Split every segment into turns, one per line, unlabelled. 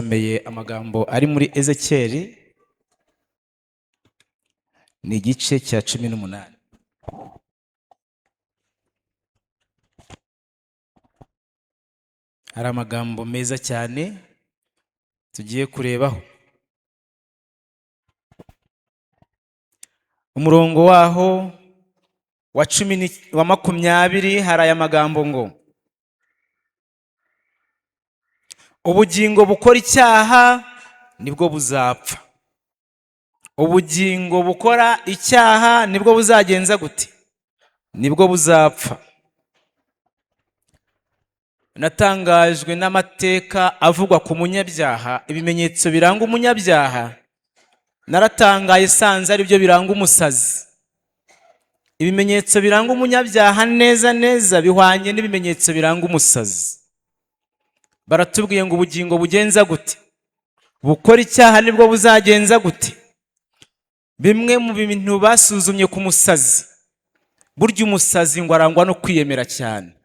someye amagambo ari muri Ezekiyeli ni igice cya 18. Hari amagambo meza cyane tugiye kurebaho. Umurongo waho wa 20 hari aya magambo ngo: ubugingo bukora icyaha nibwo buzapfa. Ubugingo bukora icyaha nibwo buzagenza gute? Nibwo buzapfa. Natangajwe n'amateka avugwa ku munyabyaha, ibimenyetso biranga umunyabyaha. Naratangaye sanze ari byo biranga umusazi. Ibimenyetso biranga umunyabyaha neza bihwanye n'ibimenyetso biranga umusazi. Baratubwiye ngo ubugingo bugenza gute? Bukora icyaha nibwo buzagenza gute? Bimwe mu bintu basuzumye ku musazi, burya umusazi ngo arangwa no kwiyemera cyane.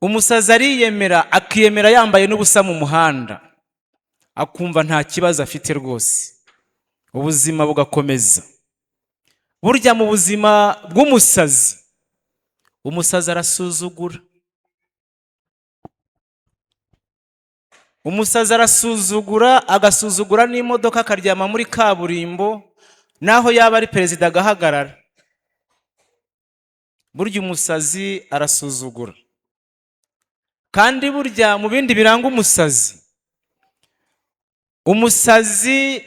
Umusazi ariyemera, akiyemera yambaye n'ubusa mu muhanda, akumva nta kibazo afite rwose, ubuzima bugakomeza. Burya mu buzima bw'umusazi, umusazi arasuzugura. Umusazi arasuzugura, agasuzugura n'imodoka, akaryama muri kaburimbo, naho yaba ari perezida agahagarara. Burya umusazi arasuzugura. Kandi burya mu bindi biranga umusazi, umusazi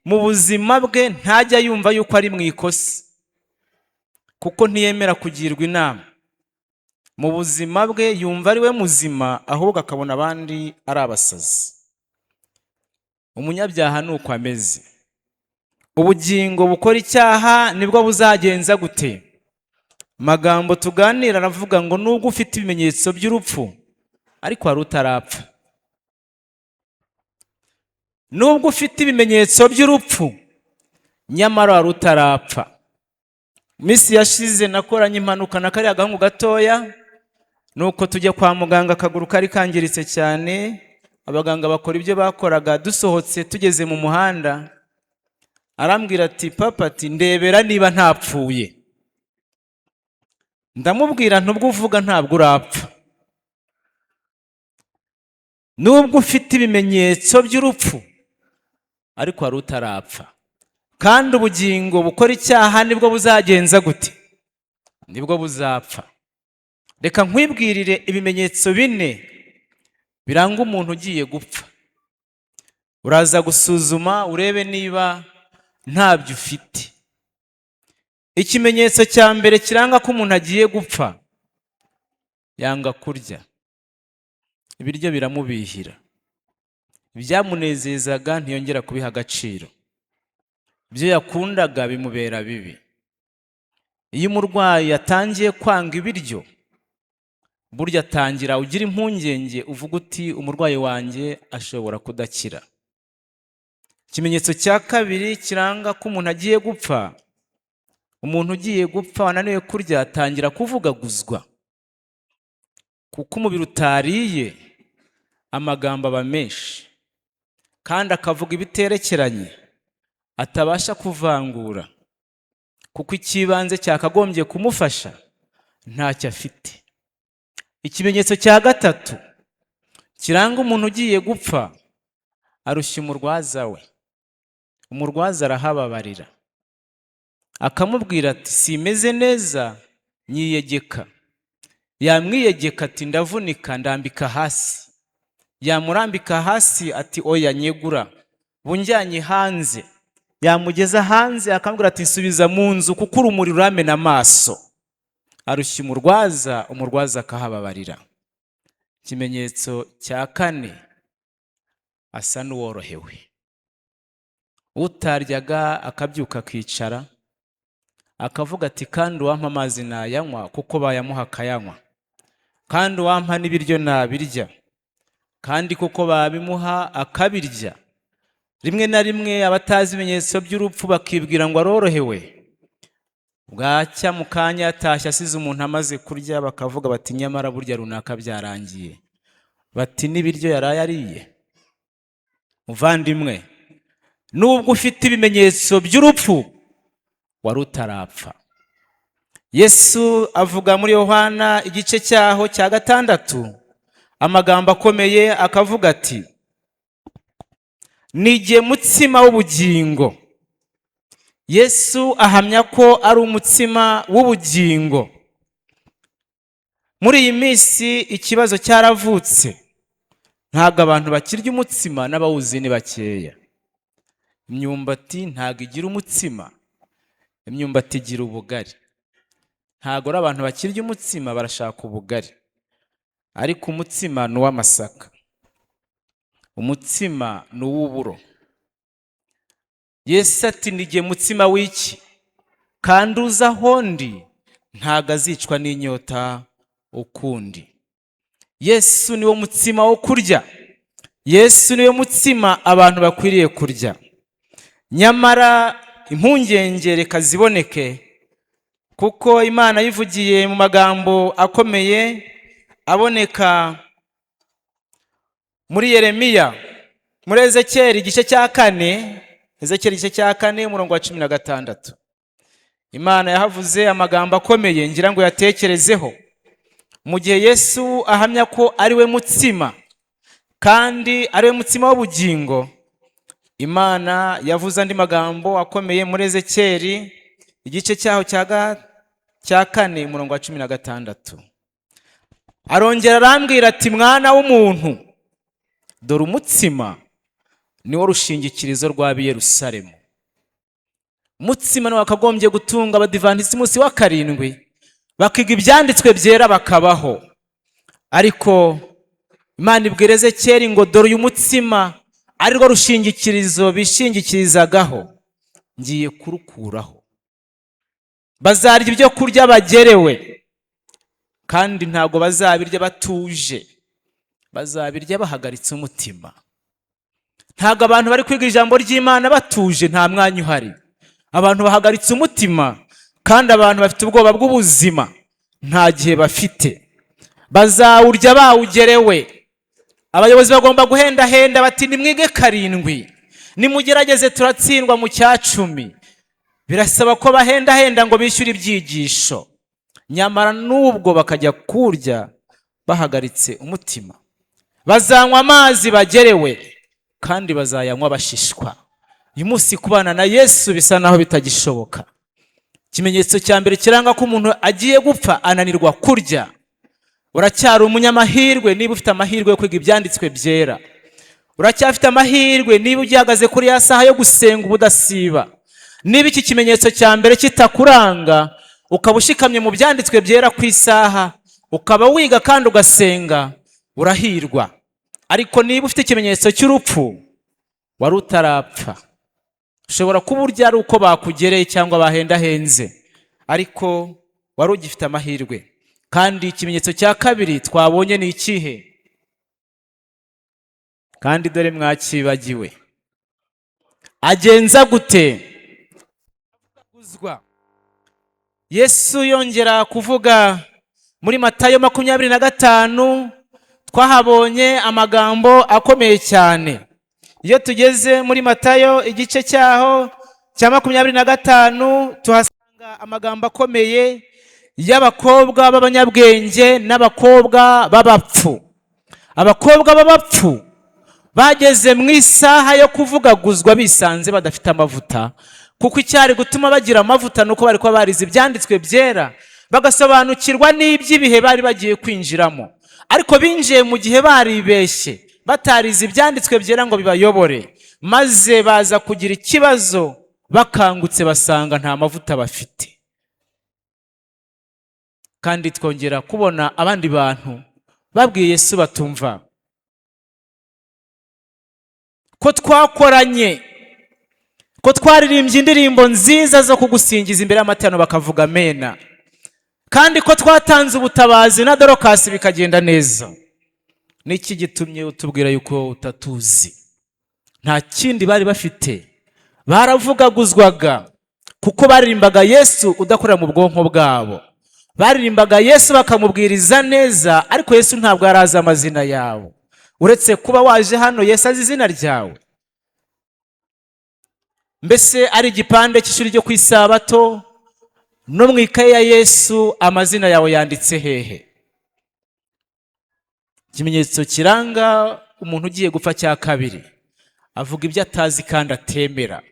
mu buzima bwe ntajya yumva yuko ari mu ikosa, kuko ntiyemera kugirwa inama. Mu buzima bwe yumva ari we muzima, ahubwo akabona abandi ari abasazi. Umunyabyaha ni uko ameze. Ubugingo bukora icyaha nibwo buzagenza gute? Magambo tuganira aravuga ngo nubwo ufite ibimenyetso by'urupfu, ariko hari utarapfa. Nubwo ufite ibimenyetso by'urupfu, nyamara hari utarapfa. Misi yashize nakoranye impanuka na kariya gahungu gatoya, nuko tujya kwa muganga, akaguru kari kangiritse cyane. Abaganga bakora ibyo bakoraga. Dusohotse tugeze mu muhanda, arambwira ati papa, ati ndebera niba ntapfuye. Ndamubwira ntubwo uvuga ntabwo urapfa. Nubwo ufite ibimenyetso by'urupfu, ariko hari utarapfa. Kandi ubugingo bukora icyaha nibwo buzagenza gute? Nibwo buzapfa. Reka nkwibwirire ibimenyetso 4 biranga umuntu ugiye gupfa. Uraza gusuzuma urebe niba ntabyo ufite. Ikimenyetso cya mbere kiranga ko umuntu agiye gupfa, yanga kurya. Ibiryo biramubihira. Ibyamunezezaga ntiyongera kubiha agaciro. Ibyo yakundaga bimubera bibi. Iyo umurwayi yatangiye kwanga ibiryo, burya atangira ugira impungenge, uvuga uti umurwayi wanjye ashobora kudakira. Ikimenyetso cya kabiri kiranga ko umuntu agiye gupfa, umuntu ugiye gupfa wananiwe kurya atangira kuvugaguzwa, kuko umubiri utariye amagambo aba menshi, kandi akavuga ibiterekeranye atabasha kuvangura, kuko ikibanze cyakagombye kumufasha ntacyo afite. Ikimenyetso cya gatatu kiranga umuntu ugiye gupfa, arushya umurwaza we. Umurwaza arahababarira, akamubwira ati simeze neza, nyiyegeka. Yamwiyegeka ati ndavunika, ndambika hasi. Yamurambika hasi ati oya nyegura, bunjyanye hanze. Yamugeza hanze akamubwira ati nsubiza mu nzu, kuko urumuri ruramena amaso. Arushya umurwaza, umurwaza akahababarira. Ikimenyetso cya 4, asa n'uworohewe. Utaryaga akabyuka akicara, akavuga ati kandi uwampa amazi nayanywa, kuko bayamuha akayanywa. Kandi uwampa n'ibiryo nabirya, kandi kuko babimuha akabirya. Rimwe na rimwe abatazi ibimenyetso by'urupfu bakibwira ngo arorohewe. Bwacya mu kanya yatashye asize umuntu amaze kurya, bakavuga bati nyamara burya runaka byarangiye. Bati n'ibiryo yaraye ariye. muvandimwe, nubwo ufite ibimenyetso by'urupfu wari utarapfa. Yesu avuga muri Yohana igice cyaho cya 6 amagambo akomeye akavuga ati, nijye mutsima w'ubugingo. Yesu ahamya ko ari umutsima w'ubugingo. Muri iyi minsi ikibazo cyaravutse, ntabwo abantu bakirya umutsima, n'abawuzi ni bakeya. Imyumbati ntabwo igira umutsima, imyumbati igira ubugari. Ntabwo ari abantu bakirya umutsima, barashaka ubugari. Ariko umutsima ni uw'amasaka, umutsima ni uw'uburo. Yesu ati, nijye mutsima w'iki, kandi uza aho ndi ntabwo azicwa n'inyota ukundi. Yesu niwo mutsima wo kurya. Yesu niwe mutsima abantu bakwiriye kurya. Nyamara impungenge reka ziboneke, kuko Imana yivugiye mu magambo akomeye aboneka muri Yeremiya, muri Ezekiyeli igice cya 4, Ezekiyeli igice cya 4 umurongo wa 16. Imana yahavuze amagambo akomeye ngira ngo yatekerezeho. Mu gihe Yesu ahamya ko ari we mutsima kandi ari we mutsima w'ubugingo, Imana yavuze andi magambo akomeye muri Ezekiyeli igice cyaho cya 4 umurongo wa 16. Arongera arambwira ati, mwana w'umuntu, dore umutsima niwo rushingikirizo rw'ab'i Yerusalemu. Umutsima niwo wakagombye gutunga abadivantisi umunsi wa 7, bakiga ibyanditswe byera bakabaho. Ariko Imana ibwira Ezekiyeli ngo dore uyu mutsima ari rwo rushingikirizo bishingikirizagaho, ngiye kurukuraho. Bazarya ibyo kurya bagerewe, kandi ntabwo bazabirya batuje, bazabirya bahagaritse umutima. Ntabwo abantu bari kwiga ijambo ry'Imana batuje, nta mwanya uhari. Abantu bahagaritse umutima, kandi abantu bafite ubwoba bw'ubuzima nta gihe bafite. Bazawurya bawugerewe. Abayobozi bagomba guhendahenda bati, nimwige 7, nimugerageze turatsindwa mu cya 10. Birasaba ko bahendahenda ngo bishyure ibyigisho, nyamara nubwo bakajya kurya bahagaritse umutima. Bazanywa amazi bagerewe, kandi bazayanywa bashishwa. Uyu munsi kubana na Yesu bisa naho bitagishoboka. Ikimenyetso cya mbere kiranga ko umuntu agiye gupfa, ananirwa kurya. Uracyari umunyamahirwe niba ufite amahirwe yo kwiga ibyanditswe byera. Uracyafite amahirwe niba ugihagaze kuri ya saha yo gusenga ubudasiba. Niba iki kimenyetso cya mbere kitakuranga, ukaba ushikamye mu byanditswe byera ku isaha, ukaba wiga kandi ugasenga, urahirwa. Ariko niba ufite ikimenyetso cy'urupfu, wari utarapfa. Ushobora kuba urya ari uko bakugereye cyangwa bahendahenze, ariko wari ugifite amahirwe. Kandi ikimenyetso cya 2 twabonye ni ikihe? Kandi dore mwakibagiwe. Agenza gute? Yesu yongera kuvuga muri Matayo 25, twahabonye amagambo akomeye cyane. Iyo tugeze muri Matayo igice cyaho cya 25, tuhasanga amagambo akomeye y'abakobwa b'abanyabwenge n'abakobwa b'abapfu. Abakobwa b'abapfu bageze mu isaha yo kuvugaguzwa bisanze badafite amavuta, kuko icyari gutuma bagira amavuta nuko bari kuba barize ibyanditswe byera, bagasobanukirwa n'iby'ibihe bari bagiye kwinjiramo. Ariko binjiye mu gihe baribeshye, batarize ibyanditswe byera ngo bibayobore, maze baza kugira ikibazo, bakangutse basanga nta mavuta bafite. Kandi twongera kubona abandi bantu babwiye Yesu batumva ko twakoranye, ko twaririmbye indirimbo nziza zo kugusingiza imbere y'amateraniro bakavuga amena, kandi ko twatanze ubutabazi na Dorokasi bikagenda neza. Niki gitumye utubwira yuko utatuzi? Nta kindi bari bafite, baravugaguzwaga kuko baririmbaga Yesu udakorera mu bwonko bwabo. Baririmbaga Yesu bakamubwiriza neza, ariko Yesu ntabwo yarazi amazina yawe. Uretse kuba waje hano, Yesu azi izina ryawe. mbese ari igipande cy'ishuri ryo ku isabato no mu ikaye ya Yesu amazina yawe yanditse hehe? Ikimenyetso kiranga umuntu ugiye gupfa cya kabiri, avuga ibyo atazi kandi atemera.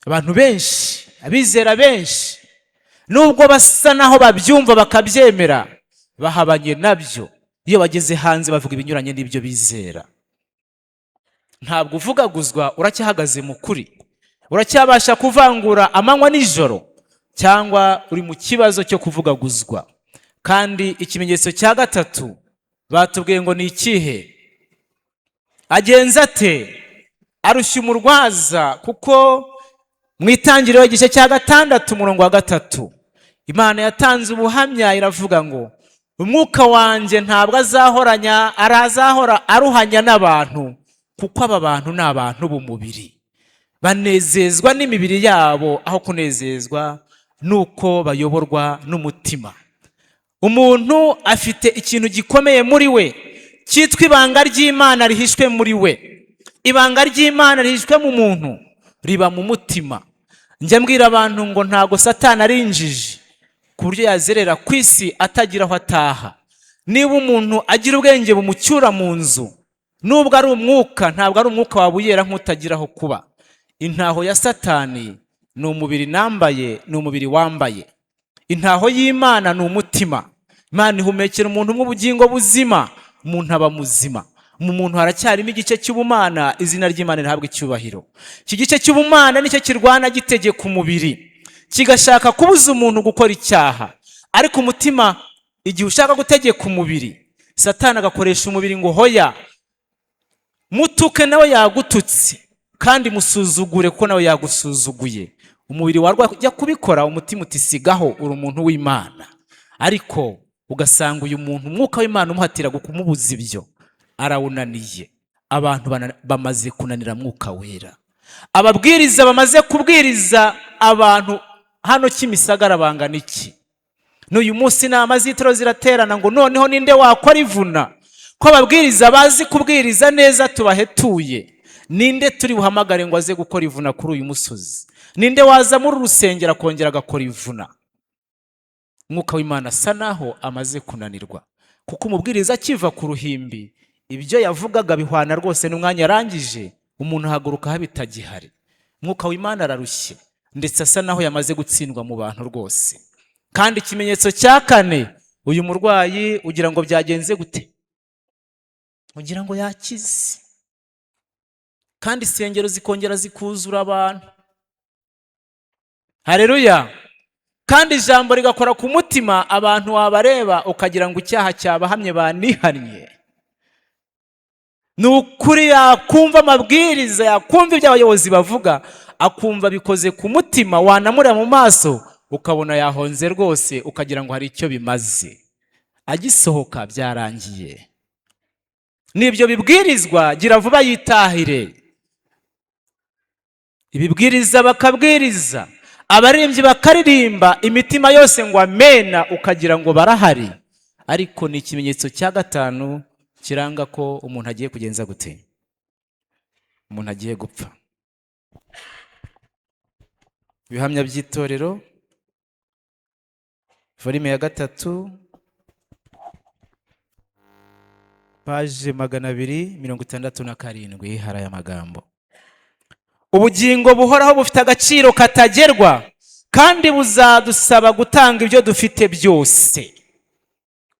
Abantu benshi, abizera benshi, nubwo basa naho babyumva bakabyemera, bahabanye nabyo. Iyo bageze hanze bavuga ibinyuranye n'ibyo bizera. Ntabwo uvugaguzwa, uracyahagaze mu kuri, uracyabasha kuvangura amanywa n'ijoro, cyangwa uri mu kibazo cyo kuvugaguzwa. Kandi ikimenyetso cya gatatu batubwiye ngo ni ikihe? Agenza ate? Arushya umurwaza, kuko mu itangiriro igice cya 6 umurongo wa 3 Imana yatanze ubuhamya iravuga ngo umwuka wanjye ntabwo azahora aruhanya n'abantu, kuko aba bantu ni abantu b'umubiri, banezezwa n'imibiri yabo aho kunezezwa nuko bayoborwa n'umutima. Umuntu afite ikintu gikomeye muri we cyitwa ibanga ry'Imana rihishwe muri we. Ibanga ry'Imana rihishwe mu muntu riba mu mutima. Njya mbwira abantu ngo ntago Satani ari injiji ku buryo yazerera ku isi atagira aho ataha. Niba umuntu agira ubwenge bumucyura mu nzu, nubwo ari umwuka, ntabwo ari umwuka wabuyera nk'utagira aho kuba. Intaho ya Satani ni umubiri nambaye, ni umubiri wambaye. Intaho y'Imana ni umutima. Imana ihumekera umuntu nk'ubugingo buzima, umuntu aba muzima. Mu muntu haracyarimo igice cy'ubumana, izina ry'Imana rihabwa icyubahiro. Iki gice cy'ubumana nicyo kirwana gitegeka umubiri, kigashaka kubuza umuntu gukora icyaha. Ariko umutima igihe ushaka gutegeka umubiri, Satani agakoresha umubiri ngo hoya, mutuke nawe yagututse, kandi musuzugure kuko nawe yagusuzuguye. Umubiri warwajya kubikora, umutima utisigaho, uri umuntu w'Imana. Ariko ugasanga uyu muntu umwuka w'Imana umuhatira kumubuza ibyo, arawunaniye. Abantu bamaze kunanira mwuka wera. Ababwiriza bamaze kubwiriza abantu hano Kimisagara bangana iki? N'uyu munsi inama z'itoro ziraterana ngo noneho ninde wakora ivuna? Ko ababwiriza bazi kubwiriza neza tubahetuye, ninde turi buhamagare ngo aze gukora ivuna kuri uyu musozi? Ninde waza muri urusengero akongera agakora ivuna? Mwuka w'Imana asa naho amaze kunanirwa, kuko umubwiriza akiva ku ruhimbi ibyo yavugaga bihwana rwose n'umwanya arangije, umuntu ahaguruka habitagihari. Mwuka w'Imana ararushye, ndetse asa naho yamaze gutsindwa mu bantu rwose. Kandi ikimenyetso cya 4, uyu murwayi ugira ngo byagenze gute? Ugira ngo yakize, kandi isengero zikongera zikuzura abantu. Haleluya! Kandi ijambo rigakora ku mutima, abantu wabareba ukagira ngo icyaha cyabahamye banihannye. Nukuri yakumva amabwiriza, yakumva ibyo abayobozi bavuga, akumva bikoze ku mutima, wanamurira mu maso ukabona yahonze rwose, ukagira ngo hari icyo bimaze. Agisohoka byarangiye. Nibyo bibwirizwa, gira vuba yitahire. Ibibwiriza bakabwiriza, abaririmbyi bakaririmba, imitima yose ngo amena, ukagira ngo barahari. Ariko ni ikimenyetso cya 5 kiranga ko umuntu agiye kugenza gute? Umuntu agiye gupfa. Ibihamya by'itorero, volume ya 3, page 267, hari aya magambo: ubugingo buhoraho bufite agaciro katagerwa, kandi buzadusaba gutanga ibyo dufite byose.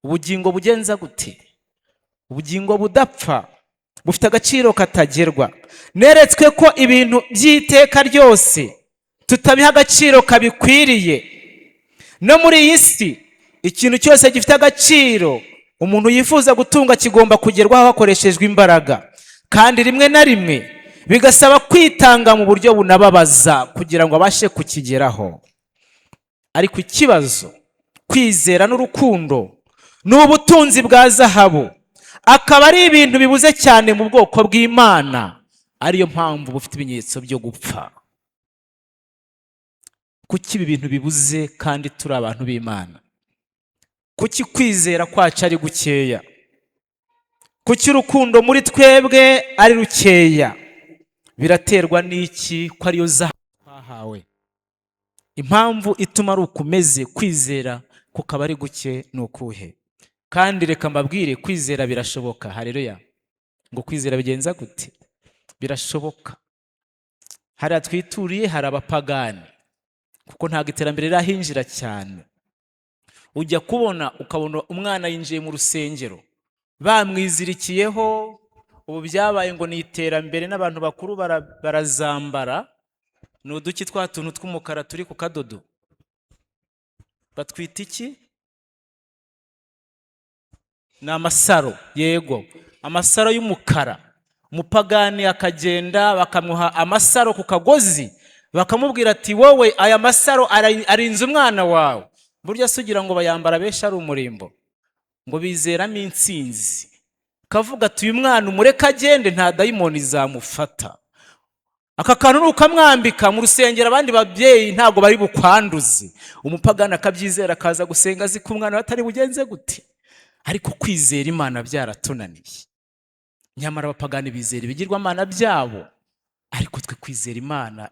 Ubugingo bugenza gute? Ubugingo budapfa bufite agaciro katagerwa. Neretswe ko ibintu by'iteka ryose tutabiha agaciro kabikwiriye. No muri iyi si ikintu cyose gifite agaciro umuntu yifuza gutunga kigomba kugerwaho hakoreshejwe imbaraga, kandi rimwe na rimwe bigasaba kwitanga mu buryo bunababaza kugira ngo abashe kukigeraho. Ariko ikibazo, kwizera n'urukundo n'ubutunzi bwa zahabu akaba ari ibintu bibuze cyane mu bwoko bw'Imana, ariyo mpamvu bufite ibimenyetso byo gupfa. Kuki ibi bintu bibuze kandi turi abantu b'Imana? Kuki kwizera kwacu ari gukeya? Kuki urukundo muri twebwe ari rukeya? biraterwa n'iki ko ariyo zahabu twahawe. Impamvu ituma ari ukumeze kwizera kukaba ari guke ni ukuhe? Kandi reka mbabwire, kwizera birashoboka. Haleluya. Ngo kwizera bigenza gute? Birashoboka. Hari atwituriye, hari abapagani, kuko ntabwo iterambere rirahinjira cyane. Ujya kubona ukabona umwana yinjiye mu rusengero bamwizirikiyeho, ubu byabaye ngo ni iterambere, n'abantu bakuru barazambara. Ni uduki twa tuntu tw'umukara turi ku kadodo, batwita iki? Ni amasaro. Yego, amasaro y'umukara. Umupagani akagenda bakamuha amasaro ku kagozi, bakamubwira ati wowe aya masaro arinze umwana wawe. Burya sugira ngo bayambara benshi ari umurimbo, ngo bizeramo intsinzi. Kavuga ati uyu mwana umureka agende, nta dayimoni zamufata. Aka kantu nukamwambika mu rusengero, abandi babyeyi ntago bari bukwanduze. Umupagani akabyizera, akaza gusenga azi ko umwana batari bugenze gute. Ariko kwizera Imana byaratunaniye. Nyamara abapagani bizera ibigirwamana byabo, ariko twe kwizera Imana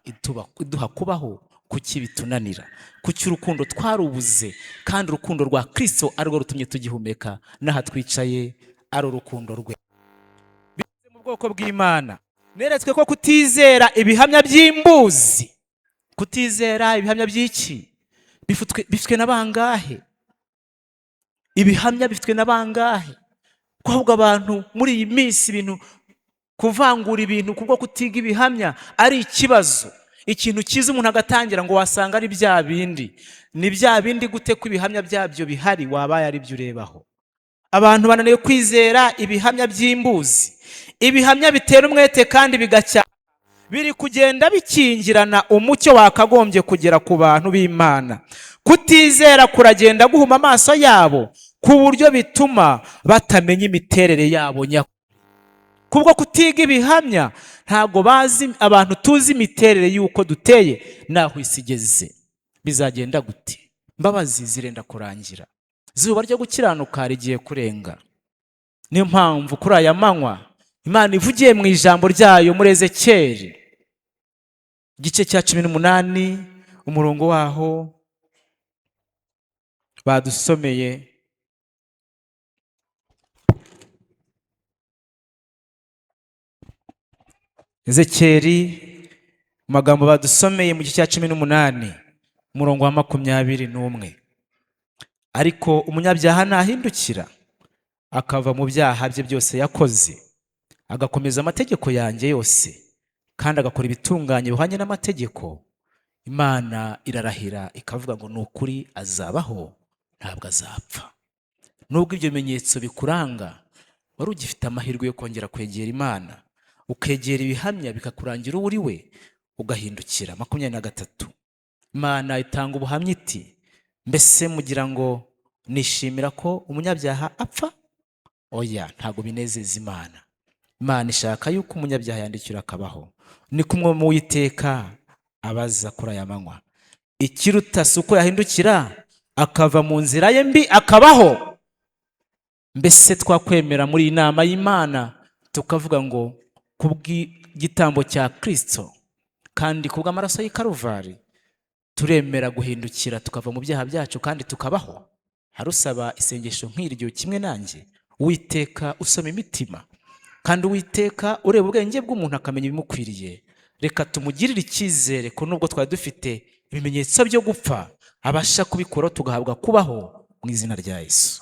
iduha kubaho kuki bitunanira, kuki urukundo twarubuze, kandi urukundo rwa Kristo arirwo rutumye tugihumeka, n'aha twicaye ari urukundo rwe. Bize mu bwoko bw'Imana neretswe ko kutizera ibihamya by'imbuzi, kutizera ibihamya by'iki, bifitwe na bangahe? Ibihamya bifitwe na bangahe? Ko ahubwo abantu muri iyi minsi ibintu kuvangura ibintu kubwo kutiga ibihamya ari ikibazo. Ikintu cyiza umuntu agatangira ngo wasanga ari bya bindi. Ni bya bindi gute ko ibihamya byabyo bihari wabaye ari byo urebaho? Abantu bananiwe kwizera ibihamya by'imbuzi. Ibihamya bitera umwete kandi bigacya, biri kugenda bikingirana umucyo wakagombye kugera ku bantu b'Imana. Kutizera kuragenda guhuma amaso yabo, ku buryo bituma batamenya imiterere yabo nyakuri. Kubwo kutiga ibihamya ntago bazi, abantu tuzi imiterere y'uko duteye naho isigeze. Bizagenda gute? Mbabazi zirenda kurangira, zuba ryo gukiranuka rigiye kurenga. Niyo mpamvu kuri aya manywa Imana ivugiye mu ijambo ryayo muri Ezekiyeli igice cya 18 umurongo waho badusomeye. Ezekiyeli magambo badusomeye mu gice cya 18 umurongo wa 21. Ariko umunyabyaha nahindukira akava mu byaha bye byose yakoze, agakomeza amategeko yanjye yose, kandi agakora ibitunganye bihwanye n'amategeko, Imana irarahira ikavuga ngo nukuri azabaho, ntabwo azapfa. Nubwo ibyo bimenyetso bikuranga, wari ugifite amahirwe yo kongera kwegera Imana, ukegera ibihamya bikakurangira uri we, ugahindukira. 23. Imana itanga ubuhamya iti, mbese mugira ngo nishimira ko umunyabyaha apfa? Oya, ntago binezeza Imana. Imana ishaka yuko umunyabyaha yandikira akabaho. Ni kumwe mu Uwiteka abaza kuri aya manywa. Ikiruta si uko yahindukira akava mu nzira ye mbi akabaho. Mbese twakwemera muri inama y'Imana tukavuga ngo kubw'igitambo cya Kristo kandi kubw'amaraso y'i Karuvari turemera guhindukira tukava mu byaha byacu kandi tukabaho? Harusaba isengesho nk'iryo kimwe nanjye. Uwiteka usoma imitima, kandi Uwiteka ureba ubwenge bw'umuntu akamenya ibimukwiriye. Reka tumugirire icyizere ko nubwo twari dufite ibimenyetso byo gupfa abasha kubikora tugahabwa kubaho mu izina rya Yesu.